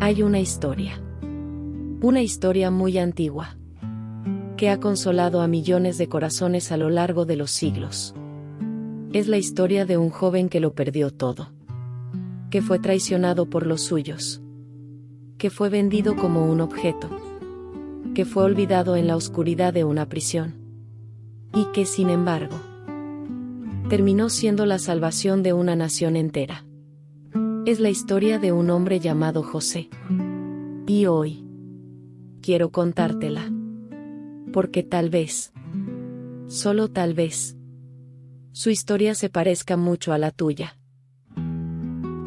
Hay una historia muy antigua, que ha consolado a millones de corazones a lo largo de los siglos. Es la historia de un joven que lo perdió todo, que fue traicionado por los suyos, que fue vendido como un objeto, que fue olvidado en la oscuridad de una prisión, y que, sin embargo, terminó siendo la salvación de una nación entera. Es la historia de un hombre llamado José. Y hoy quiero contártela, porque tal vez, solo tal vez, su historia se parezca mucho a la tuya.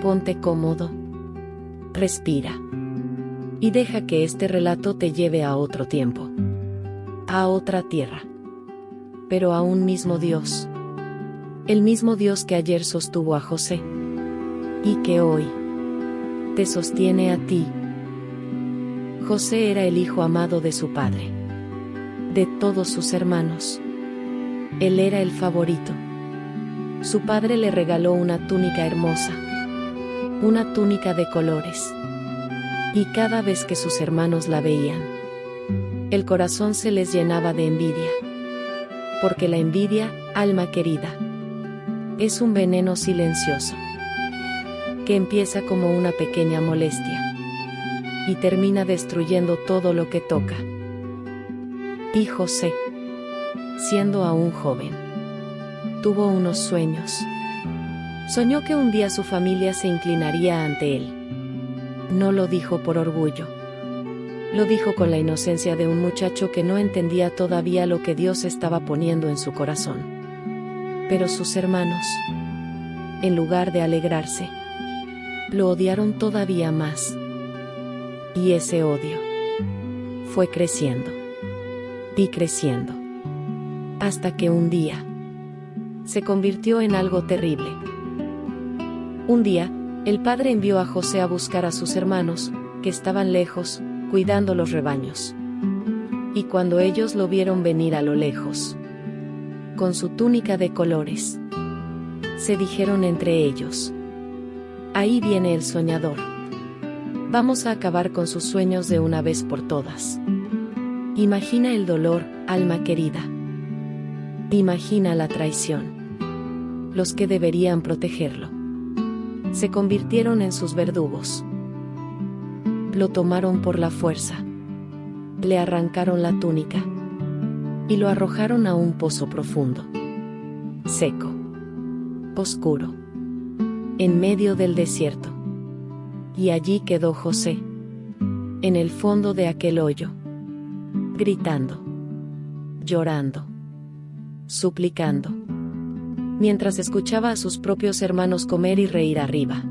Ponte cómodo, respira, y deja que este relato te lleve a otro tiempo, a otra tierra, pero a un mismo Dios, el mismo Dios que ayer sostuvo a José, y que hoy te sostiene a ti. José era el hijo amado de su padre, de todos sus hermanos. Él era el favorito. Su padre le regaló una túnica hermosa, una túnica de colores. Y cada vez que sus hermanos la veían, el corazón se les llenaba de envidia. Porque la envidia, alma querida, es un veneno silencioso, que empieza como una pequeña molestia y termina destruyendo todo lo que toca. Y José, siendo aún joven, tuvo unos sueños. Soñó que un día su familia se inclinaría ante él. No lo dijo por orgullo. Lo dijo con la inocencia de un muchacho que no entendía todavía lo que Dios estaba poniendo en su corazón. Pero sus hermanos, en lugar de alegrarse, lo odiaron todavía más. Y ese odio fue creciendo y creciendo, hasta que un día se convirtió en algo terrible. Un día, el padre envió a José a buscar a sus hermanos, que estaban lejos, cuidando los rebaños. Y cuando ellos lo vieron venir a lo lejos, con su túnica de colores, se dijeron entre ellos: ahí viene el soñador. Vamos a acabar con sus sueños de una vez por todas. Imagina el dolor, alma querida. Imagina la traición. Los que deberían protegerlo se convirtieron en sus verdugos. Lo tomaron por la fuerza. Le arrancaron la túnica y lo arrojaron a un pozo profundo, seco, oscuro, en medio del desierto. Y allí quedó José, en el fondo de aquel hoyo, gritando, llorando, suplicando, mientras escuchaba a sus propios hermanos comer y reír arriba,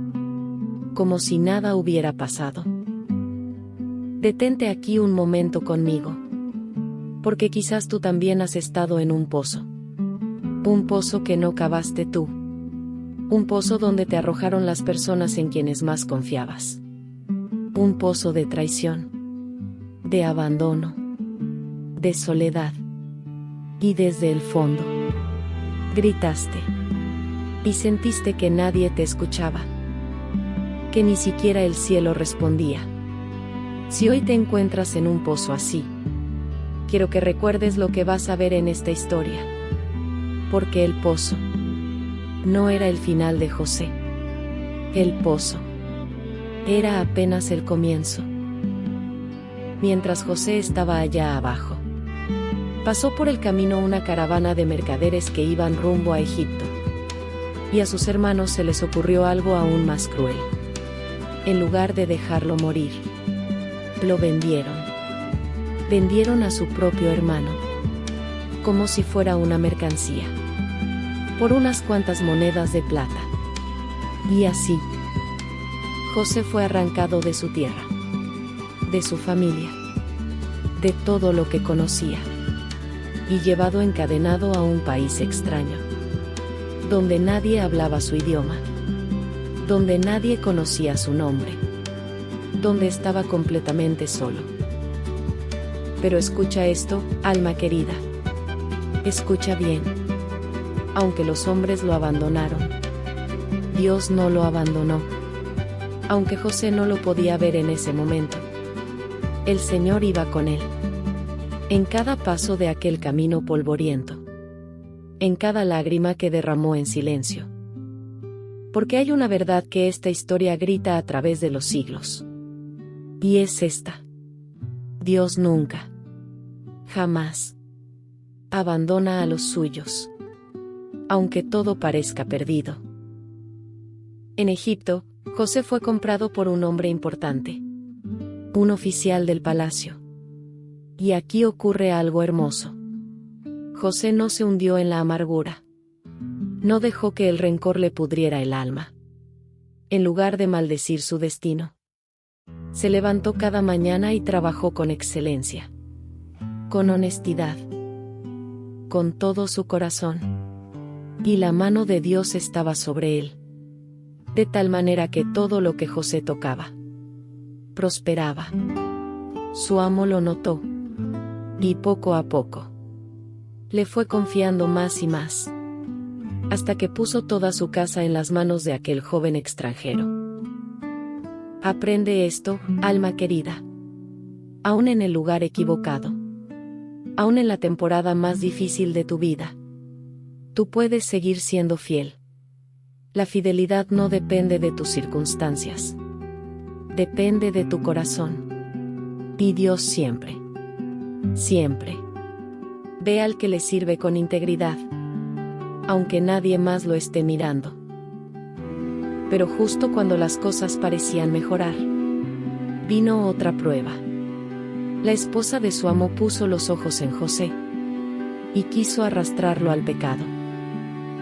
como si nada hubiera pasado. Detente aquí un momento conmigo, porque quizás tú también has estado en un pozo que no cavaste tú. Un pozo donde te arrojaron las personas en quienes más confiabas. Un pozo de traición, de abandono, de soledad. Y desde el fondo, gritaste. Y sentiste que nadie te escuchaba. Que ni siquiera el cielo respondía. Si hoy te encuentras en un pozo así, quiero que recuerdes lo que vas a ver en esta historia. Porque el pozo no era el final de José. El pozo era apenas el comienzo. Mientras José estaba allá abajo, pasó por el camino una caravana de mercaderes que iban rumbo a Egipto. Y a sus hermanos se les ocurrió algo aún más cruel. En lugar de dejarlo morir, lo vendieron. Vendieron a su propio hermano, como si fuera una mercancía, por unas cuantas monedas de plata. Y así, José fue arrancado de su tierra, de su familia, de todo lo que conocía, y llevado encadenado a un país extraño, donde nadie hablaba su idioma, donde nadie conocía su nombre, donde estaba completamente solo. Pero escucha esto, alma querida. Escucha bien. Aunque los hombres lo abandonaron, Dios no lo abandonó. Aunque José no lo podía ver en ese momento, el Señor iba con él. En cada paso de aquel camino polvoriento. En cada lágrima que derramó en silencio. Porque hay una verdad que esta historia grita a través de los siglos. Y es esta. Dios nunca, jamás, abandona a los suyos. Aunque todo parezca perdido. En Egipto, José fue comprado por un hombre importante. Un oficial del palacio. Y aquí ocurre algo hermoso. José no se hundió en la amargura. No dejó que el rencor le pudriera el alma. En lugar de maldecir su destino, se levantó cada mañana y trabajó con excelencia. Con honestidad. Con todo su corazón. Y la mano de Dios estaba sobre él. De tal manera que todo lo que José tocaba prosperaba. Su amo lo notó. Y poco a poco le fue confiando más y más. Hasta que puso toda su casa en las manos de aquel joven extranjero. Aprende esto, alma querida. Aún en el lugar equivocado. Aún en la temporada más difícil de tu vida. Tú puedes seguir siendo fiel. La fidelidad no depende de tus circunstancias. Depende de tu corazón. Y Dios siempre. Siempre. Ve al que le sirve con integridad. Aunque nadie más lo esté mirando. Pero justo cuando las cosas parecían mejorar, vino otra prueba. La esposa de su amo puso los ojos en José y quiso arrastrarlo al pecado.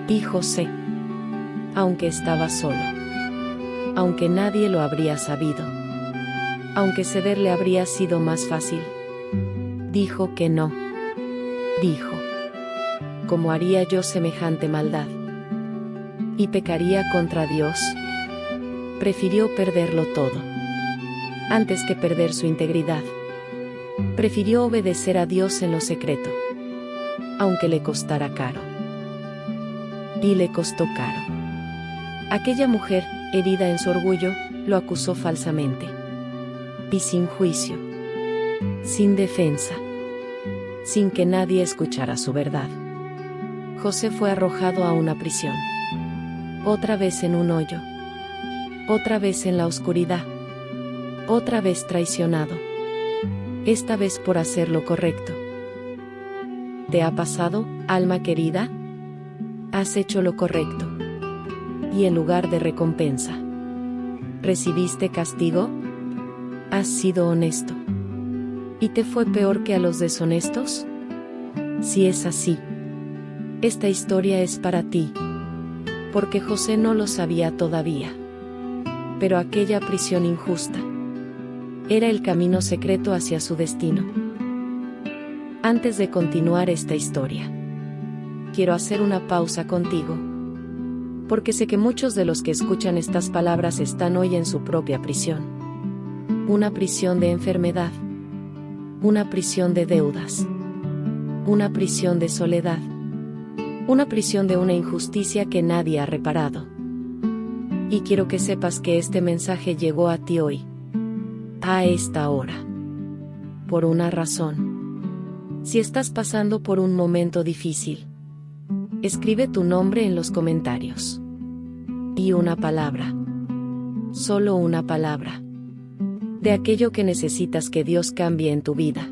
Y José, aunque estaba solo, aunque nadie lo habría sabido, aunque ceder le habría sido más fácil, dijo que no. Dijo: ¿cómo haría yo semejante maldad? ¿Y pecaría contra Dios? Prefirió perderlo todo, antes que perder su integridad. Prefirió obedecer a Dios en lo secreto, aunque le costara caro. Y le costó caro. Aquella mujer, herida en su orgullo, lo acusó falsamente. Y sin juicio. Sin defensa. Sin que nadie escuchara su verdad. José fue arrojado a una prisión. Otra vez en un hoyo. Otra vez en la oscuridad. Otra vez traicionado. Esta vez por hacer lo correcto. ¿Te ha pasado, alma querida? Has hecho lo correcto. Y en lugar de recompensa, ¿recibiste castigo? ¿Has sido honesto? ¿Y te fue peor que a los deshonestos? Si es así, esta historia es para ti. Porque José no lo sabía todavía. Pero aquella prisión injusta era el camino secreto hacia su destino. Antes de continuar esta historia, quiero hacer una pausa contigo. Porque sé que muchos de los que escuchan estas palabras están hoy en su propia prisión. Una prisión de enfermedad. Una prisión de deudas. Una prisión de soledad. Una prisión de una injusticia que nadie ha reparado. Y quiero que sepas que este mensaje llegó a ti hoy. A esta hora. Por una razón. Si estás pasando por un momento difícil, escribe tu nombre en los comentarios. Y una palabra. Solo una palabra. De aquello que necesitas que Dios cambie en tu vida.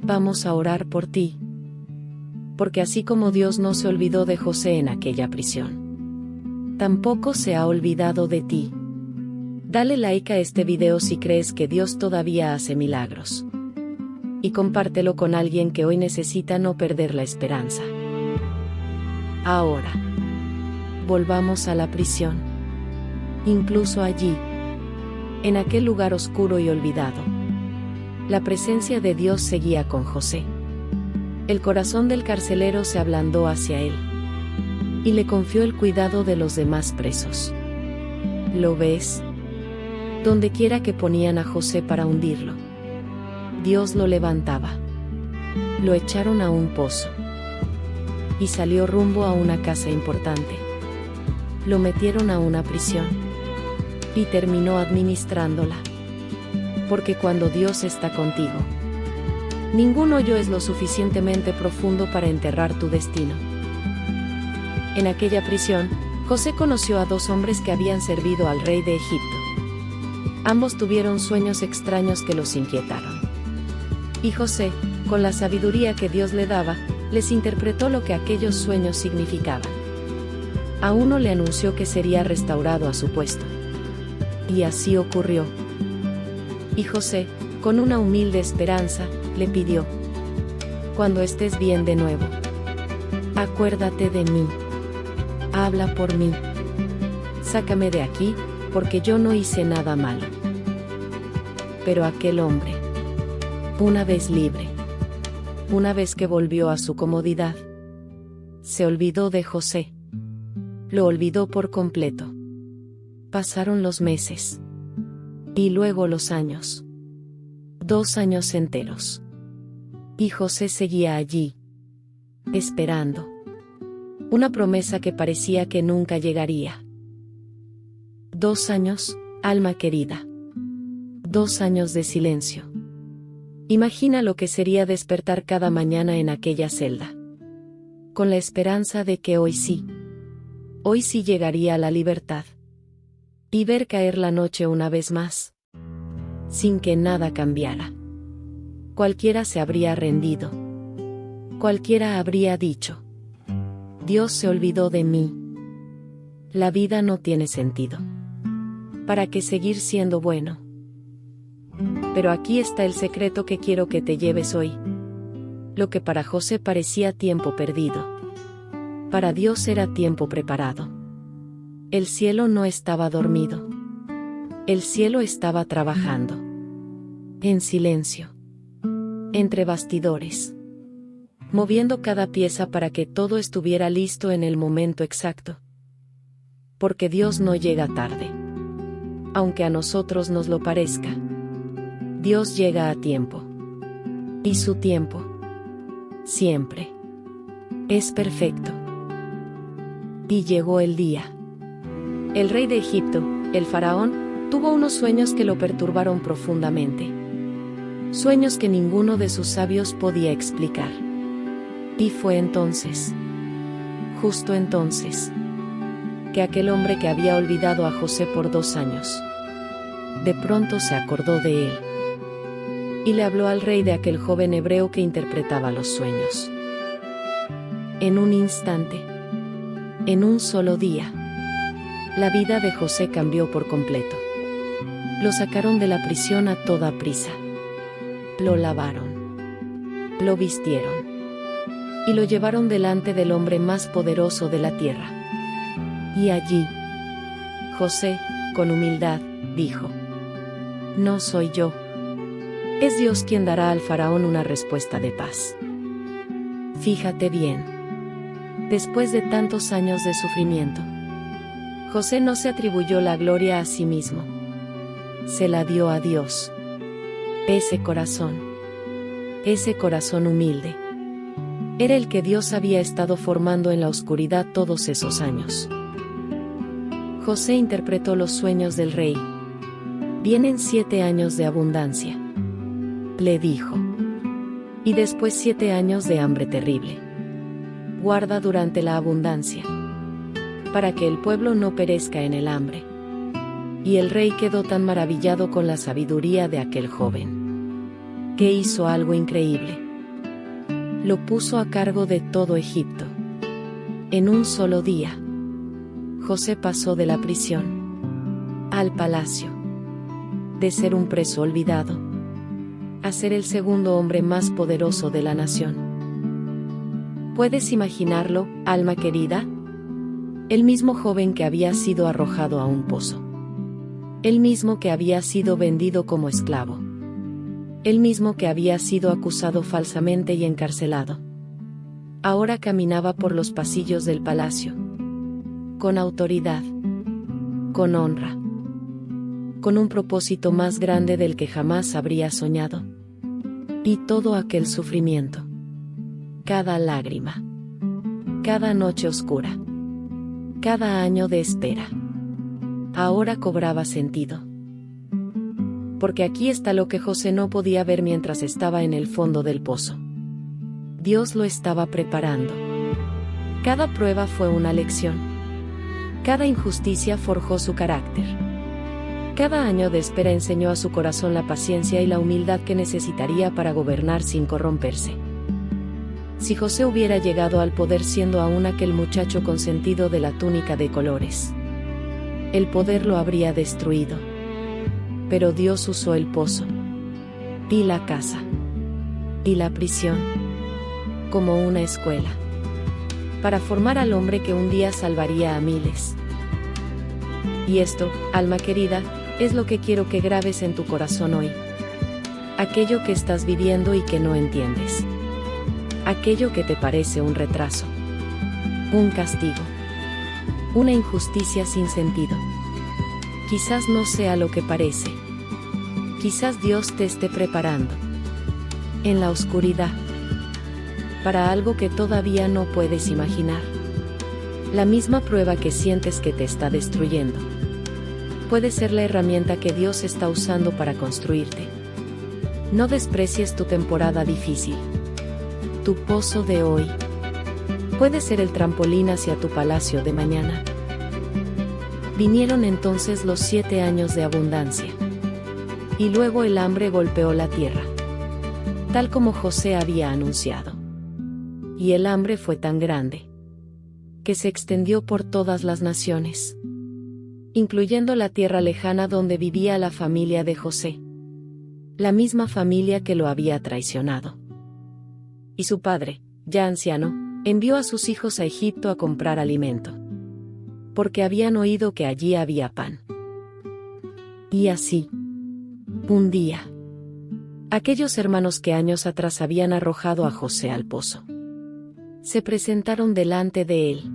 Vamos a orar por ti. Porque así como Dios no se olvidó de José en aquella prisión, tampoco se ha olvidado de ti. Dale like a este video si crees que Dios todavía hace milagros. Y compártelo con alguien que hoy necesita no perder la esperanza. Ahora, volvamos a la prisión. Incluso allí, en aquel lugar oscuro y olvidado, la presencia de Dios seguía con José. El corazón del carcelero se ablandó hacia él y le confió el cuidado de los demás presos. ¿Lo ves? Donde quiera que ponían a José para hundirlo, Dios lo levantaba. Lo echaron a un pozo y salió rumbo a una casa importante. Lo metieron a una prisión y terminó administrándola. Porque cuando Dios está contigo, ningún hoyo es lo suficientemente profundo para enterrar tu destino. En aquella prisión, José conoció a dos hombres que habían servido al rey de Egipto. Ambos tuvieron sueños extraños que los inquietaron. Y José, con la sabiduría que Dios le daba, les interpretó lo que aquellos sueños significaban. A uno le anunció que sería restaurado a su puesto. Y así ocurrió. Y José, con una humilde esperanza, le pidió: cuando estés bien de nuevo, acuérdate de mí. Habla por mí. Sácame de aquí, porque yo no hice nada malo. Pero aquel hombre, una vez libre, una vez que volvió a su comodidad, se olvidó de José. Lo olvidó por completo. Pasaron los meses. Y luego los años. 2 años enteros. Y José seguía allí, esperando. Una promesa que parecía que nunca llegaría. 2 años, alma querida. 2 años de silencio. Imagina lo que sería despertar cada mañana en aquella celda, con la esperanza de que hoy sí llegaría a la libertad. Y ver caer la noche una vez más, sin que nada cambiara. Cualquiera se habría rendido. Cualquiera habría dicho: Dios se olvidó de mí. La vida no tiene sentido. ¿Para qué seguir siendo bueno? Pero aquí está el secreto que quiero que te lleves hoy. Lo que para José parecía tiempo perdido, para Dios era tiempo preparado. El cielo no estaba dormido. El cielo estaba trabajando. En silencio. Entre bastidores. Moviendo cada pieza para que todo estuviera listo en el momento exacto. Porque Dios no llega tarde. Aunque a nosotros nos lo parezca. Dios llega a tiempo. Y su tiempo, siempre, es perfecto. Y llegó el día. El rey de Egipto, el faraón, tuvo unos sueños que lo perturbaron profundamente. Sueños que ninguno de sus sabios podía explicar. Y fue entonces, justo entonces, que aquel hombre que había olvidado a José por 2 años, de pronto se acordó de él. Y le habló al rey de aquel joven hebreo que interpretaba los sueños. En un instante, en un solo día, la vida de José cambió por completo. Lo sacaron de la prisión a toda prisa. Lo lavaron. Lo vistieron. Y lo llevaron delante del hombre más poderoso de la tierra. Y allí, José, con humildad, dijo: no soy yo. Es Dios quien dará al faraón una respuesta de paz. Fíjate bien. Después de tantos años de sufrimiento, José no se atribuyó la gloria a sí mismo. Se la dio a Dios. Ese corazón humilde, era el que Dios había estado formando en la oscuridad todos esos años. José interpretó los sueños del rey. Vienen 7 años de abundancia, le dijo. Y después 7 años de hambre terrible. Guarda durante la abundancia, para que el pueblo no perezca en el hambre. Y el rey quedó tan maravillado con la sabiduría de aquel joven, que hizo algo increíble. Lo puso a cargo de todo Egipto. En un solo día, José pasó de la prisión al palacio, de ser un preso olvidado a ser el segundo hombre más poderoso de la nación. ¿Puedes imaginarlo, alma querida? El mismo joven que había sido arrojado a un pozo. El mismo que había sido vendido como esclavo. El mismo que había sido acusado falsamente y encarcelado. Ahora caminaba por los pasillos del palacio. Con autoridad. Con honra. Con un propósito más grande del que jamás habría soñado. Y todo aquel sufrimiento. Cada lágrima. Cada noche oscura. Cada año de espera. ahora cobraba sentido. Porque aquí está lo que José no podía ver mientras estaba en el fondo del pozo. Dios lo estaba preparando. Cada prueba fue una lección. Cada injusticia forjó su carácter. Cada año de espera enseñó a su corazón la paciencia y la humildad que necesitaría para gobernar sin corromperse. Si José hubiera llegado al poder siendo aún aquel muchacho consentido de la túnica de colores, el poder lo habría destruido. Pero Dios usó el pozo, y la casa, y la prisión, como una escuela, para formar al hombre que un día salvaría a miles. Y esto, alma querida, es lo que quiero que grabes en tu corazón hoy. Aquello que estás viviendo y que no entiendes. Aquello que te parece un retraso, un castigo, una injusticia sin sentido. Quizás no sea lo que parece. Quizás Dios te esté preparando, en la oscuridad, para algo que todavía no puedes imaginar. La misma prueba que sientes que te está destruyendo puede ser la herramienta que Dios está usando para construirte. No desprecies tu temporada difícil. Tu pozo de hoy puede ser el trampolín hacia tu palacio de mañana. Vinieron entonces los 7 años de abundancia. Y luego el hambre golpeó la tierra, tal como José había anunciado. Y el hambre fue tan grande que se extendió por todas las naciones, incluyendo la tierra lejana donde vivía la familia de José, la misma familia que lo había traicionado. Y su padre, ya anciano, envió a sus hijos a Egipto a comprar alimento, porque habían oído que allí había pan. Y así, un día, aquellos hermanos que años atrás habían arrojado a José al pozo, se presentaron delante de él,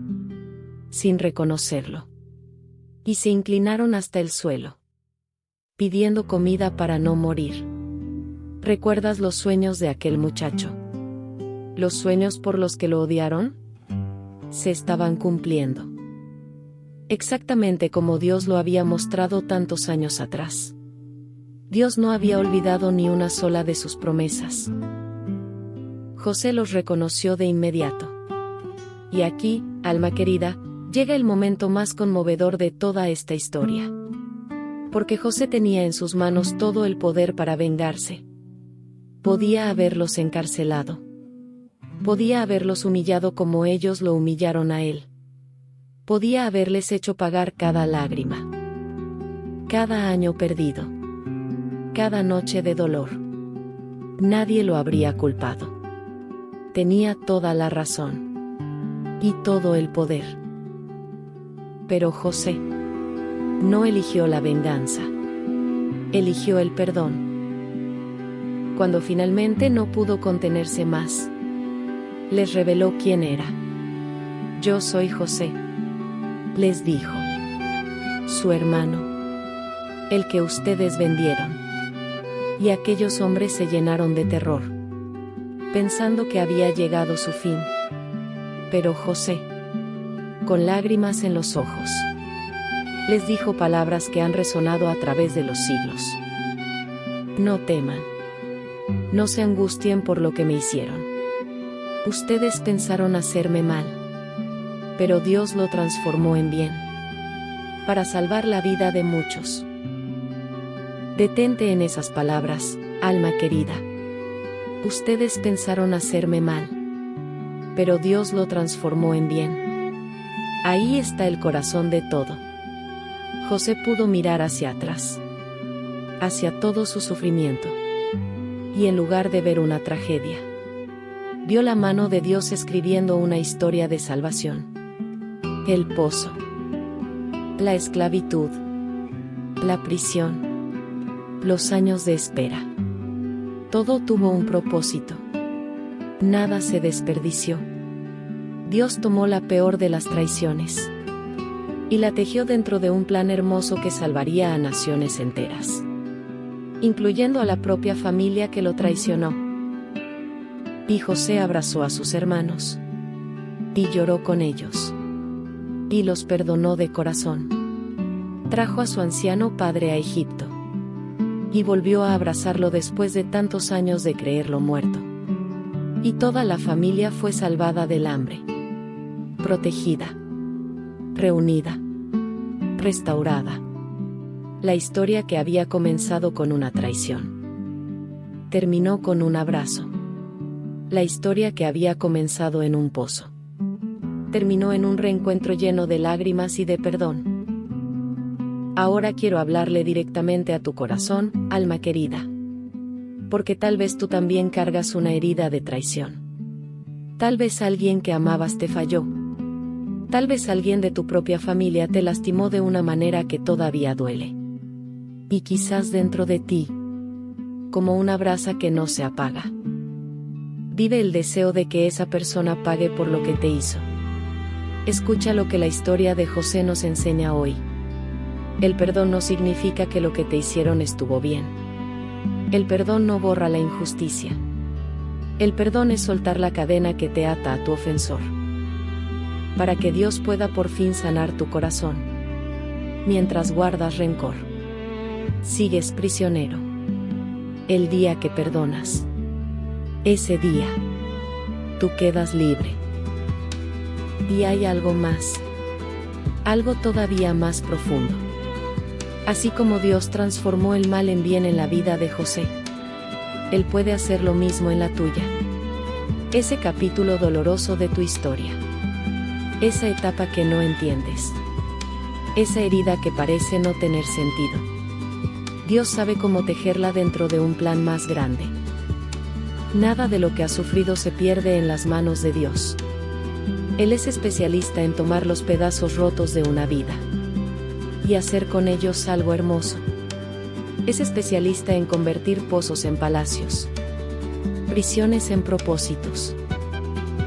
sin reconocerlo, y se inclinaron hasta el suelo, pidiendo comida para no morir. ¿Recuerdas los sueños de aquel muchacho? ¿Los sueños por los que lo odiaron? Se estaban cumpliendo. Exactamente como Dios lo había mostrado tantos años atrás. Dios no había olvidado ni una sola de sus promesas. José los reconoció de inmediato. Y aquí, alma querida, llega el momento más conmovedor de toda esta historia. Porque José tenía en sus manos todo el poder para vengarse. Podía haberlos encarcelado. Podía haberlos humillado como ellos lo humillaron a él. Podía haberles hecho pagar cada lágrima, cada año perdido, cada noche de dolor. Nadie lo habría culpado. Tenía toda la razón y todo el poder. Pero José no eligió la venganza, eligió el perdón. Cuando finalmente no pudo contenerse más, les reveló quién era. Yo soy José, les dijo, su hermano, el que ustedes vendieron. Y aquellos hombres se llenaron de terror, pensando que había llegado su fin. Pero José, con lágrimas en los ojos, les dijo palabras que han resonado a través de los siglos. No teman, no se angustien por lo que me hicieron. Ustedes pensaron hacerme mal, pero Dios lo transformó en bien, para salvar la vida de muchos. Detente en esas palabras, alma querida. Ustedes pensaron hacerme mal, pero Dios lo transformó en bien. Ahí está el corazón de todo. José pudo mirar hacia atrás, hacia todo su sufrimiento, y en lugar de ver una tragedia, vio la mano de Dios escribiendo una historia de salvación. El pozo, la esclavitud, la prisión, los años de espera. Todo tuvo un propósito. Nada se desperdició. Dios tomó la peor de las traiciones y la tejió dentro de un plan hermoso que salvaría a naciones enteras, incluyendo a la propia familia que lo traicionó. Y José abrazó a sus hermanos y lloró con ellos y los perdonó de corazón. Trajo a su anciano padre a Egipto. Y volvió a abrazarlo después de tantos años de creerlo muerto. Y toda la familia fue salvada del hambre. Protegida. Reunida. Restaurada. La historia que había comenzado con una traición terminó con un abrazo. La historia que había comenzado en un pozo terminó en un reencuentro lleno de lágrimas y de perdón. Ahora quiero hablarle directamente a tu corazón, alma querida. Porque tal vez tú también cargas una herida de traición. Tal vez alguien que amabas te falló. Tal vez alguien de tu propia familia te lastimó de una manera que todavía duele. Y quizás dentro de ti, como una brasa que no se apaga, vive el deseo de que esa persona pague por lo que te hizo. Escucha lo que la historia de José nos enseña hoy. El perdón no significa que lo que te hicieron estuvo bien. El perdón no borra la injusticia. El perdón es soltar la cadena que te ata a tu ofensor, para que Dios pueda por fin sanar tu corazón. Mientras guardas rencor, sigues prisionero. El día que perdonas, ese día, tú quedas libre. Y hay algo más, algo todavía más profundo. Así como Dios transformó el mal en bien en la vida de José, Él puede hacer lo mismo en la tuya. Ese capítulo doloroso de tu historia, esa etapa que no entiendes, esa herida que parece no tener sentido, Dios sabe cómo tejerla dentro de un plan más grande. Nada de lo que has sufrido se pierde en las manos de Dios. Él es especialista en tomar los pedazos rotos de una vida y hacer con ellos algo hermoso. Es especialista en convertir pozos en palacios, prisiones en propósitos,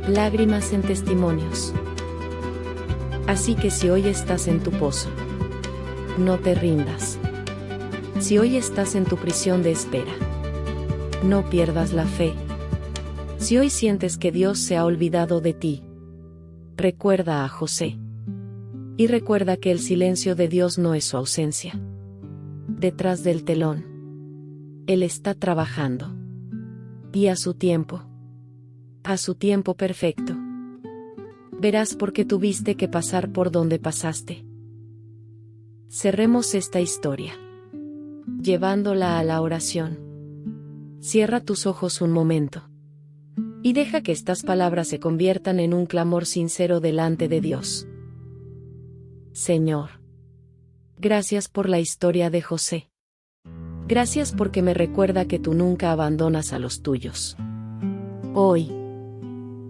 lágrimas en testimonios. Así que si hoy estás en tu pozo, no te rindas. Si hoy estás en tu prisión de espera, no pierdas la fe. Si hoy sientes que Dios se ha olvidado de ti, recuerda a José. Y recuerda que el silencio de Dios no es su ausencia. Detrás del telón, Él está trabajando. Y a su tiempo perfecto, verás por qué tuviste que pasar por donde pasaste. Cerremos esta historia, llevándola a la oración. Cierra tus ojos un momento y deja que estas palabras se conviertan en un clamor sincero delante de Dios. Señor, gracias por la historia de José. Gracias porque me recuerda que tú nunca abandonas a los tuyos. Hoy,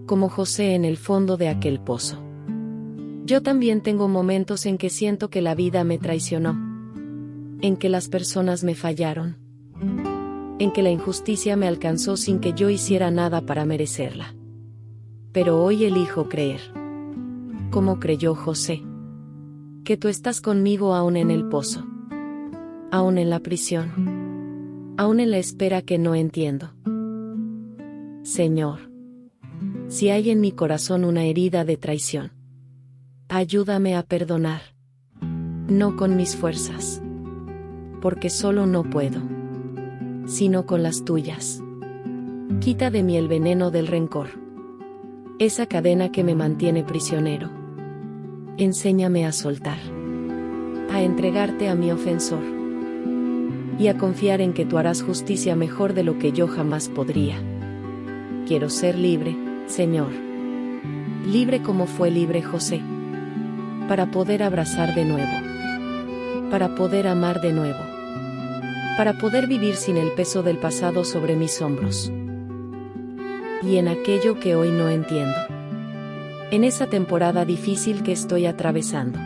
como José en el fondo de aquel pozo, yo también tengo momentos en que siento que la vida me traicionó, en que las personas me fallaron, en que la injusticia me alcanzó sin que yo hiciera nada para merecerla. Pero hoy elijo creer, como creyó José, que tú estás conmigo aún en el pozo, aún en la prisión, aún en la espera que no entiendo. Señor, si hay en mi corazón una herida de traición, ayúdame a perdonar, no con mis fuerzas, porque solo no puedo, sino con las tuyas. Quita de mí el veneno del rencor, esa cadena que me mantiene prisionero. Enséñame a soltar, a entregarte a mi ofensor, y a confiar en que tú harás justicia mejor de lo que yo jamás podría. Quiero ser libre, Señor, libre como fue libre José, para poder abrazar de nuevo, para poder amar de nuevo, para poder vivir sin el peso del pasado sobre mis hombros. Y en aquello que hoy no entiendo, en esa temporada difícil que estoy atravesando,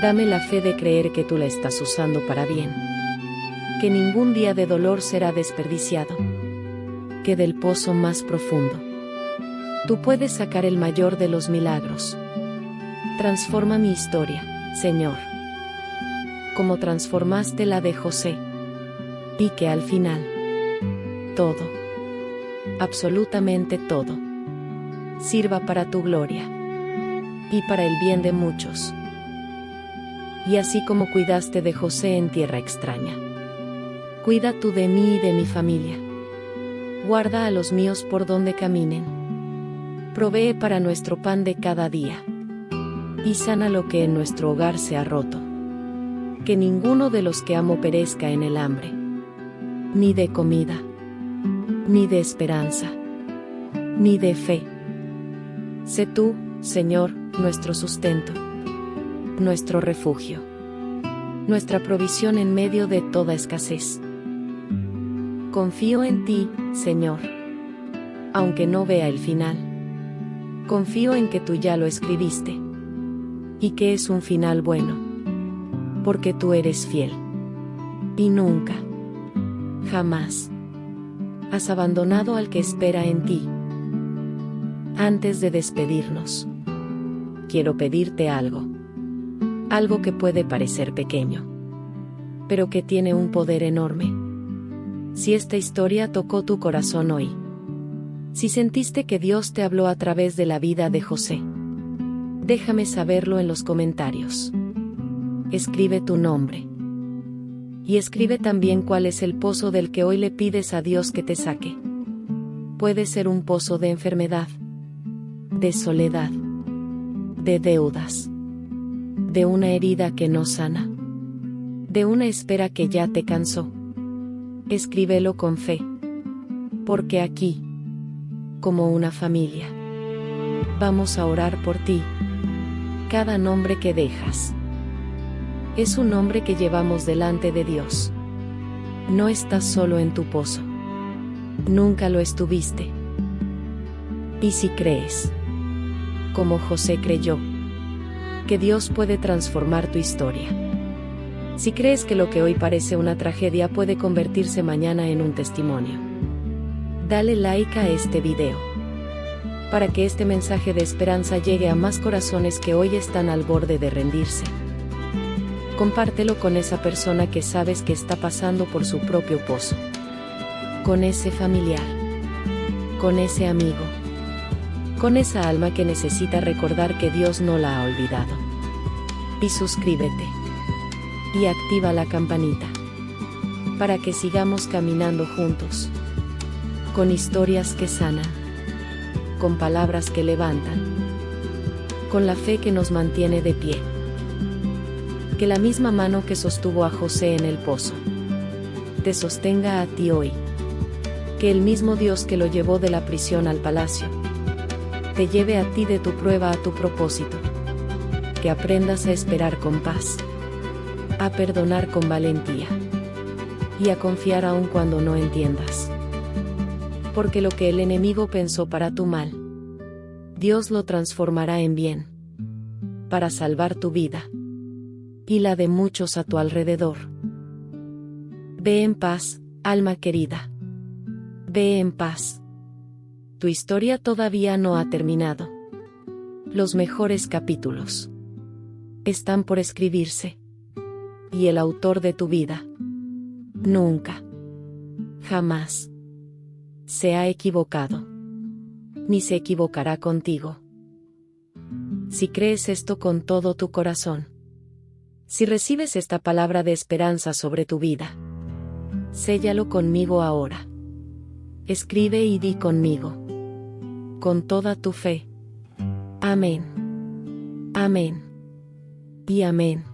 dame la fe de creer que tú la estás usando para bien, que ningún día de dolor será desperdiciado, que del pozo más profundo tú puedes sacar el mayor de los milagros. Transforma mi historia, Señor, como transformaste la de José, y que al final, todo, absolutamente todo, sirva para tu gloria y para el bien de muchos. Y así como cuidaste de José en tierra extraña, cuida tú de mí y de mi familia. Guarda a los míos por donde caminen. Provee para nuestro pan de cada día. Y sana lo que en nuestro hogar se ha roto. Que ninguno de los que amo perezca en el hambre. Ni de comida. Ni de esperanza. Ni de fe. Sé tú, Señor, nuestro sustento. Nuestro refugio. Nuestra provisión en medio de toda escasez. Confío en ti, Señor. Aunque no vea el final. Confío en que tú ya lo escribiste. Y que es un final bueno. Porque tú eres fiel. Y nunca, jamás, has abandonado al que espera en ti. Antes de despedirnos, quiero pedirte algo. Algo que puede parecer pequeño, pero que tiene un poder enorme. Si esta historia tocó tu corazón hoy, si sentiste que Dios te habló a través de la vida de José, déjame saberlo en los comentarios. Escribe tu nombre. Y escribe también cuál es el pozo del que hoy le pides a Dios que te saque. Puede ser un pozo de enfermedad, de soledad, de deudas, de una herida que no sana, de una espera que ya te cansó. Escríbelo con fe, porque aquí, como una familia, vamos a orar por ti. Cada nombre que dejas es un nombre que llevamos delante de Dios. No estás solo en tu pozo. Nunca lo estuviste. Y si crees, como José creyó, que Dios puede transformar tu historia. Si crees que lo que hoy parece una tragedia puede convertirse mañana en un testimonio, dale like a este video, para que este mensaje de esperanza llegue a más corazones que hoy están al borde de rendirse. Compártelo con esa persona que sabes que está pasando por su propio pozo, con ese familiar, con ese amigo, con esa alma que necesita recordar que Dios no la ha olvidado. Y suscríbete. Y activa la campanita. Para que sigamos caminando juntos. Con historias que sanan. Con palabras que levantan. Con la fe que nos mantiene de pie. Que la misma mano que sostuvo a José en el pozo te sostenga a ti hoy. Que el mismo Dios que lo llevó de la prisión al palacio te lleve a ti de tu prueba a tu propósito. Que aprendas a esperar con paz, a perdonar con valentía y a confiar aun cuando no entiendas. Porque lo que el enemigo pensó para tu mal, Dios lo transformará en bien, para salvar tu vida y la de muchos a tu alrededor. Ve en paz, alma querida. Ve en paz. Tu historia todavía no ha terminado. Los mejores capítulos están por escribirse. Y el autor de tu vida nunca, jamás se ha equivocado, ni se equivocará contigo. Si crees esto con todo tu corazón, si recibes esta palabra de esperanza sobre tu vida, séllalo conmigo ahora. Escribe y di conmigo, con toda tu fe. Amén. Amén. Y amén.